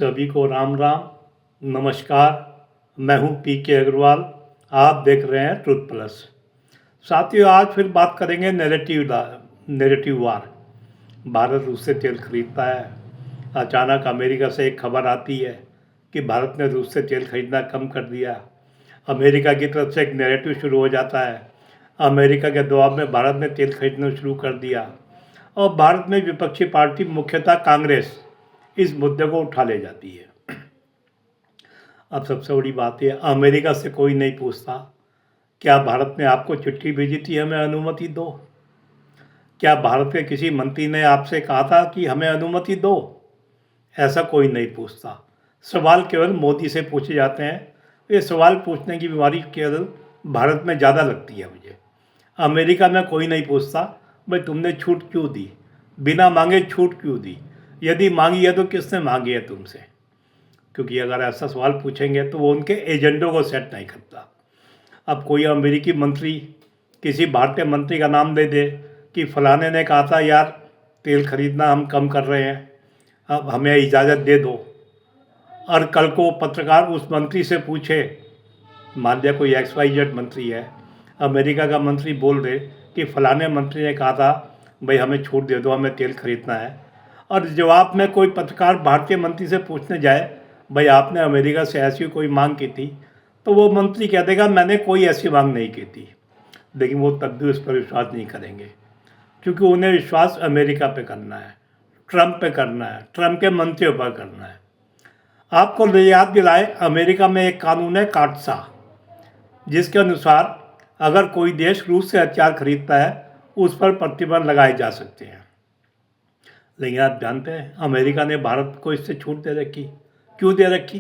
सभी को राम राम नमस्कार। मैं हूं पीके अग्रवाल। आप देख रहे हैं ट्रुथ प्लस। साथियों, आज फिर बात करेंगे नेरेटिव वार। भारत रूस से तेल खरीदता है। अचानक अमेरिका से एक खबर आती है कि भारत ने रूस से तेल खरीदना कम कर दिया। अमेरिका की तरफ से एक नैरेटिव शुरू हो जाता है। अमेरिका के दबाव में भारत ने तेल खरीदना शुरू कर दिया और भारत में विपक्षी पार्टी मुख्यतः कांग्रेस इस मुद्दे को उठा ले जाती है। अब सबसे बड़ी बात है, अमेरिका से कोई नहीं पूछता क्या भारत ने आपको चिट्ठी भेजी थी हमें अनुमति दो। क्या भारत के किसी मंत्री ने आपसे कहा था कि हमें अनुमति दो। ऐसा कोई नहीं पूछता। सवाल केवल मोदी से पूछे जाते हैं। ये सवाल पूछने की बीमारी केवल भारत में ज़्यादा लगती है मुझे। अमेरिका में कोई नहीं पूछता भाई तुमने छूट क्यों दी, बिना मांगे छूट क्यों दी, यदि मांगी है तो किसने मांगी है तुमसे। क्योंकि अगर ऐसा सवाल पूछेंगे तो वो उनके एजेंडों को सेट नहीं करता। अब कोई अमेरिकी मंत्री किसी भारतीय मंत्री का नाम दे दे कि फलाने ने कहा था यार तेल खरीदना हम कम कर रहे हैं, अब हमें इजाज़त दे दो। और कल को पत्रकार उस मंत्री से पूछे, मान लिया कोई XYZ मंत्री है, अमेरिका का मंत्री बोल दे कि फलाने मंत्री ने कहा था भाई हमें छूट दे दो, हमें तेल खरीदना है। और जवाब में कोई पत्रकार भारतीय मंत्री से पूछने जाए भाई आपने अमेरिका से ऐसी कोई मांग की थी, तो वो मंत्री कह देगा मैंने कोई ऐसी मांग नहीं की थी। लेकिन वो तब भी उस पर विश्वास नहीं करेंगे, क्योंकि उन्हें विश्वास अमेरिका पे करना है, ट्रंप पे करना है, ट्रंप के मंत्रियों पर करना है। आपको याद दिलाए, अमेरिका में एक कानून है काटसा, जिसके अनुसार अगर कोई देश रूस से हथियार खरीदता है उस पर प्रतिबंध लगाए जा सकते हैं। लेकिन आप जानते हैं अमेरिका ने भारत को इससे छूट दे रखी। क्यों दे रखी?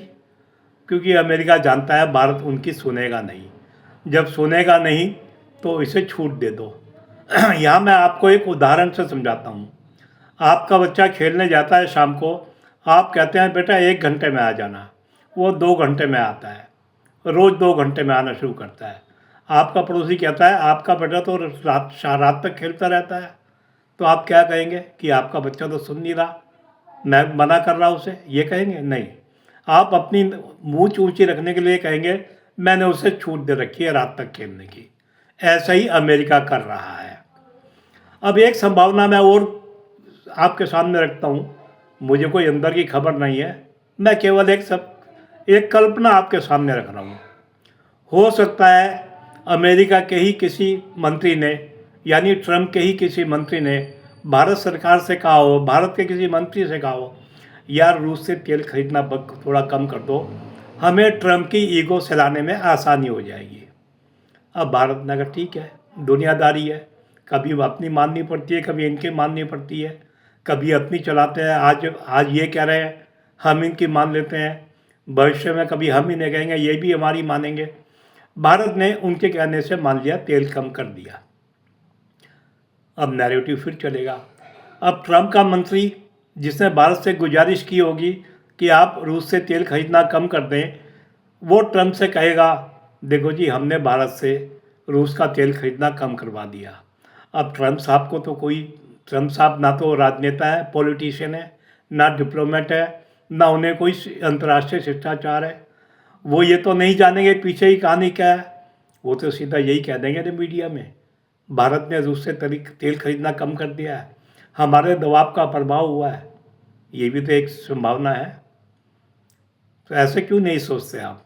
क्योंकि अमेरिका जानता है भारत उनकी सुनेगा नहीं। जब सुनेगा नहीं तो इसे छूट दे दो। यहाँ मैं आपको एक उदाहरण से समझाता हूँ। आपका बच्चा खेलने जाता है शाम को, आप कहते हैं बेटा 1 घंटे में आ जाना, वो 2 घंटे में आता है, रोज़ 2 घंटे में आना शुरू करता है। आपका पड़ोसी कहता है आपका बेटा तो रात तक खेलता रहता है। तो आप क्या कहेंगे कि आपका बच्चा तो सुन नहीं रहा, मैं मना कर रहा हूँ उसे, ये कहेंगे? नहीं, आप अपनी मूंछ ऊंची रखने के लिए कहेंगे मैंने उसे छूट दे रखी है रात तक खेलने की। ऐसा ही अमेरिका कर रहा है। अब एक संभावना मैं और आपके सामने रखता हूँ। मुझे कोई अंदर की खबर नहीं है, मैं केवल एक कल्पना आपके सामने रख रहा हूँ। हो सकता है अमेरिका के ही किसी मंत्री ने, यानी ट्रंप के ही किसी मंत्री ने भारत सरकार से कहा हो, भारत के किसी मंत्री से कहा हो यार रूस से तेल खरीदना थोड़ा कम कर दो, हमें ट्रंप की ईगो सहलाने में आसानी हो जाएगी। अब भारत ने कहा ठीक है, दुनियादारी है, कभी अपनी माननी पड़ती है, कभी इनकी माननी पड़ती है, कभी अपनी चलाते हैं। आज ये कह रहे हैं हम इनकी मान लेते हैं, भविष्य में कभी हम इन्हें कहेंगे ये भी हमारी मानेंगे। भारत ने उनके कहने से मान लिया, तेल कम कर दिया। अब नैरेटिव फिर चलेगा। अब ट्रंप का मंत्री जिसने भारत से गुजारिश की होगी कि आप रूस से तेल खरीदना कम कर दें, वो ट्रंप से कहेगा देखो जी हमने भारत से रूस का तेल खरीदना कम करवा दिया। अब ट्रंप साहब ना तो राजनेता है, पॉलिटिशियन है, ना डिप्लोमेट है, ना उन्हें कोई अंतर्राष्ट्रीय शिष्टाचार है। वो ये तो नहीं जानेंगे पीछे की कहानी क्या है। वो तो सीधा यही कह देंगे ना मीडिया में, भारत ने रूस से तेल खरीदना कम कर दिया है, हमारे दबाव का प्रभाव हुआ है। ये भी तो एक संभावना है। तो ऐसे क्यों नहीं सोचते आप?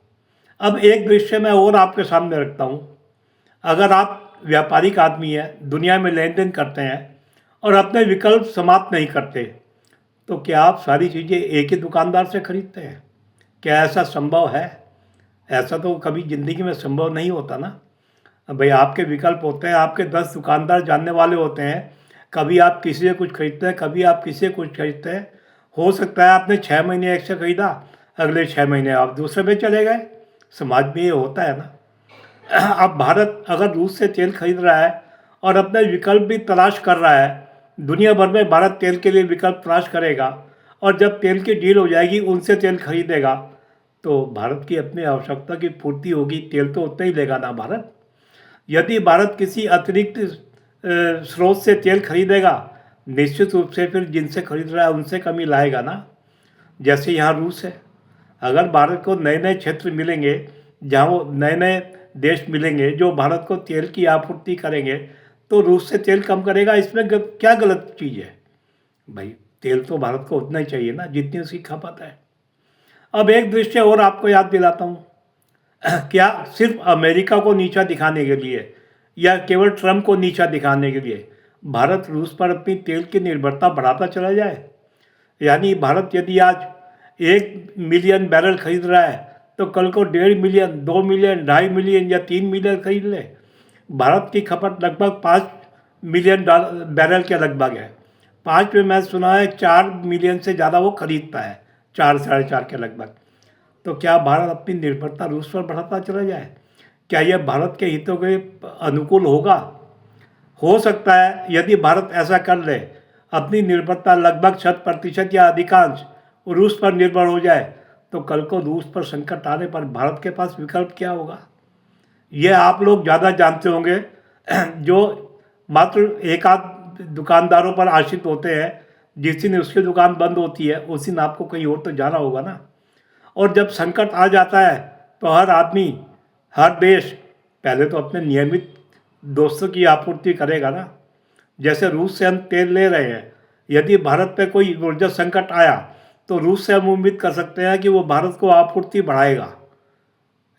अब एक दृश्य मैं और आपके सामने रखता हूँ। अगर आप व्यापारिक आदमी हैं, दुनिया में लेन देन करते हैं और अपने विकल्प समाप्त नहीं करते, तो क्या आप सारी चीज़ें एक ही दुकानदार से खरीदते हैं? क्या ऐसा संभव है? ऐसा तो कभी ज़िंदगी में संभव नहीं होता ना। भाई आपके विकल्प होते हैं, आपके 10 दुकानदार जानने वाले होते हैं। कभी आप किसी से कुछ खरीदते हैं, कभी आप किसी से कुछ खरीदते हैं। हो सकता है आपने 6 महीने एक से खरीदा, अगले 6 महीने आप दूसरे पे चले गए। समाज में ये होता है ना। अब भारत अगर रूस से तेल खरीद रहा है और अपने विकल्प भी तलाश कर रहा है, दुनिया भर में भारत तेल के लिए विकल्प तलाश करेगा और जब तेल की डील हो जाएगी उनसे तेल खरीदेगा, तो भारत की अपनी आवश्यकता की पूर्ति होगी, तेल तो उतना ही लेगा ना भारत। यदि भारत किसी अतिरिक्त स्रोत से तेल खरीदेगा, निश्चित रूप से फिर जिनसे खरीद रहा है उनसे कमी लाएगा ना। जैसे यहाँ रूस है। अगर भारत को नए नए क्षेत्र मिलेंगे जहाँ वो नए नए देश मिलेंगे जो भारत को तेल की आपूर्ति करेंगे, तो रूस से तेल कम करेगा, इसमें क्या गलत चीज़ है भाई? तेल तो भारत को उतना ही चाहिए ना जितनी उसकी खपत है। अब एक दृश्य और आपको याद दिलाता हूँ। क्या सिर्फ अमेरिका को नीचा दिखाने के लिए या केवल ट्रंप को नीचा दिखाने के लिए भारत रूस पर अपनी तेल की निर्भरता बढ़ाता चला जाए? यानी भारत यदि आज 1 मिलियन बैरल खरीद रहा है तो कल को 1.5 मिलियन, 2 मिलियन, 2.5 मिलियन या 3 मिलियन खरीद ले। भारत की खपत लगभग 5 मिलियन बैरल के लगभग है। 5 में मैं सुना है 4 मिलियन से ज़्यादा वो खरीदता है, 4 साढ़े 4 के लगभग। तो क्या भारत अपनी निर्भरता रूस पर बढ़ाता चला जाए? क्या यह भारत के हितों के अनुकूल होगा? हो सकता है यदि भारत ऐसा कर ले, अपनी निर्भरता लगभग 100% या अधिकांश रूस पर निर्भर हो जाए, तो कल को रूस पर संकट आने पर भारत के पास विकल्प क्या होगा? ये आप लोग ज़्यादा जानते होंगे जो मात्र एक आध दुकानदारों पर आश्रित होते हैं। जिस दिन उसकी दुकान बंद होती है उस दिन आपको कहीं और तो जाना होगा ना। और जब संकट आ जाता है तो हर आदमी, हर देश पहले तो अपने नियमित दोस्तों की आपूर्ति करेगा ना। जैसे रूस से हम तेल ले रहे हैं, यदि भारत पे कोई ऊर्जा संकट आया तो रूस से हम उम्मीद कर सकते हैं कि वो भारत को आपूर्ति बढ़ाएगा।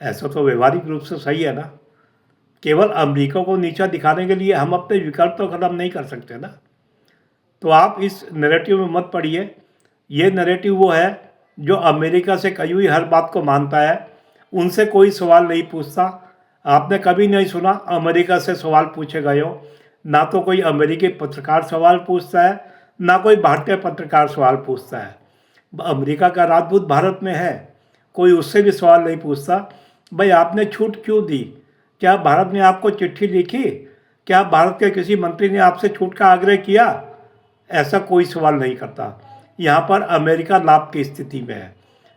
ऐसा तो व्यवहारिक रूप से सही है ना। केवल अमेरिका को नीचा दिखाने के लिए हम अपने विकल्प तो खत्म नहीं कर सकते ना। तो आप इस नैरेटिव में मत पड़िए। ये नैरेटिव वो है जो अमेरिका से कही हुई हर बात को मानता है, उनसे कोई सवाल नहीं पूछता। आपने कभी नहीं सुना अमेरिका से सवाल पूछे गए हो। ना तो कोई अमेरिकी पत्रकार सवाल पूछता है, ना कोई भारतीय पत्रकार सवाल पूछता है। अमेरिका का राजदूत भारत में है, कोई उससे भी सवाल नहीं पूछता भाई आपने छूट क्यों दी। क्या भारत ने आपको चिट्ठी लिखी? क्या भारत के किसी मंत्री ने आपसे छूट का आग्रह किया? ऐसा कोई सवाल नहीं करता। यहाँ पर अमेरिका लाभ की स्थिति में है।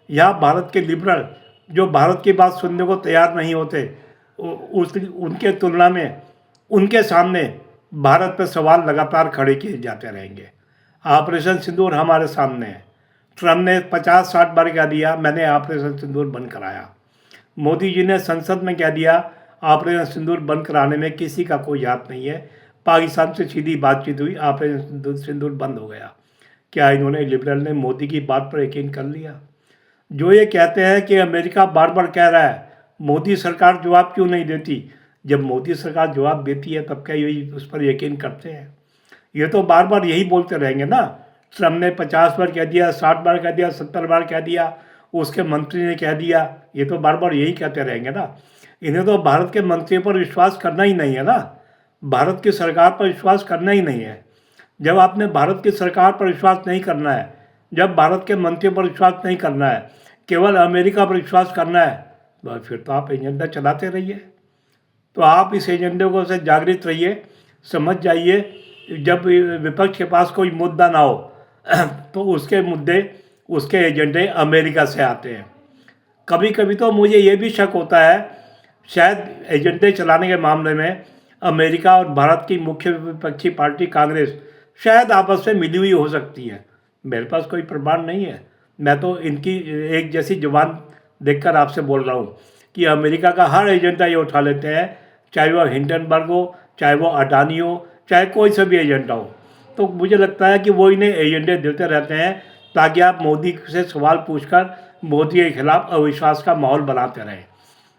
यहाँ भारत के लिबरल जो भारत की बात सुनने को तैयार नहीं होते, उनके तुलना में उनके सामने भारत पर सवाल लगातार खड़े किए जाते रहेंगे। ऑपरेशन सिंदूर हमारे सामने है। ट्रम्प ने 50-60 बार कह दिया मैंने ऑपरेशन सिंदूर बंद कराया। मोदी जी ने संसद में कह दिया ऑपरेशन सिंदूर बंद कराने में किसी का कोई हाथ नहीं है। पाकिस्तान से सीधी बातचीत हुई, ऑपरेशन सिंदूर बंद हो गया। क्या इन्होंने, लिबरल ने, मोदी की बात पर यकीन कर लिया? जो ये कहते हैं कि अमेरिका बार बार कह रहा है मोदी सरकार जवाब क्यों नहीं देती, जब मोदी सरकार जवाब देती है तब क्या यही उस पर यकीन करते हैं? ये तो बार बार यही बोलते रहेंगे ना। ट्रम्प ने 50 बार कह दिया, 60 बार कह दिया, 70 बार कह दिया, उसके मंत्री ने कह दिया, ये तो बार बार यही कहते रहेंगे ना। इन्हें तो भारत के मंत्रियों पर विश्वास करना ही नहीं है ना, भारत की सरकार पर विश्वास करना ही नहीं है। जब आपने भारत की सरकार पर विश्वास नहीं करना है, जब भारत के मंत्रियों पर विश्वास नहीं करना है, केवल अमेरिका पर विश्वास करना है, तो फिर तो आप एजेंडा चलाते रहिए। तो आप इस एजेंडे को से जागृत रहिए, समझ जाइए। जब विपक्ष के पास कोई मुद्दा ना हो तो उसके मुद्दे, उसके एजेंडे अमेरिका से आते हैं। कभी कभी तो मुझे ये भी शक होता है शायद एजेंडे चलाने के मामले में अमेरिका और भारत की मुख्य विपक्षी पार्टी कांग्रेस शायद आपस में मिली हुई हो सकती है। मेरे पास कोई प्रमाण नहीं है, मैं तो इनकी एक जैसी जुबान देखकर आपसे बोल रहा हूँ कि अमेरिका का हर एजेंडा ये उठा लेते हैं, चाहे वो हिंडनबर्ग हो, चाहे वो अडानी हो, चाहे कोई सा भी एजेंडा हो। तो मुझे लगता है कि वो इन्हें एजेंडे देते रहते हैं ताकि आप मोदी से सवाल पूछकर मोदी के खिलाफ अविश्वास का माहौल बनाते रहें।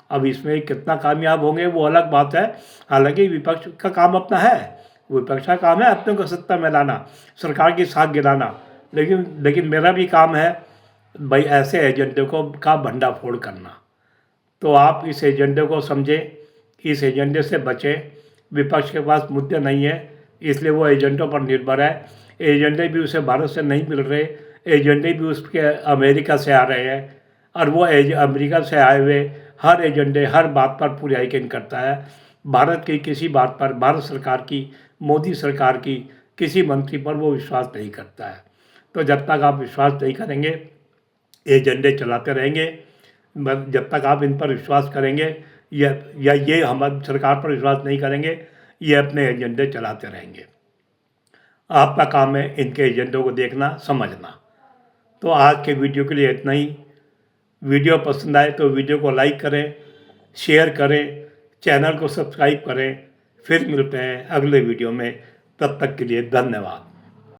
अब इसमें कितना कामयाब होंगे वो अलग बात है। हालांकि विपक्ष का काम अपना है, विपक्ष का काम है अपने को सत्ता में लाना, सरकार की साख गिराना। लेकिन मेरा भी काम है भाई ऐसे एजेंडे को का भंडाफोड़ करना। तो आप इस एजेंडे को समझें, इस एजेंडे से बचें। विपक्ष के पास मुद्दे नहीं है, इसलिए वो एजेंडों पर निर्भर है। एजेंडे भी उसे भारत से नहीं मिल रहे, एजेंडे भी उसके अमेरिका से आ रहे हैं, और वो अमेरिका से आए हुए हर एजेंडे, हर बात पर पूरा यकीन करता है। भारत की किसी बात पर, भारत सरकार की, मोदी सरकार की किसी मंत्री पर वो विश्वास नहीं करता है। तो जब तक आप विश्वास नहीं करेंगे, एजेंडे चलाते रहेंगे, जब तक आप इन पर विश्वास करेंगे या ये हम सरकार पर विश्वास नहीं करेंगे, ये अपने एजेंडे चलाते रहेंगे। आपका काम है इनके एजेंडों को देखना, समझना। तो आज के वीडियो के लिए इतना ही। वीडियो पसंद आए तो वीडियो को लाइक करें, शेयर करें, चैनल को सब्सक्राइब करें। फिर मिलते हैं अगले वीडियो में, तब तक के लिए धन्यवाद।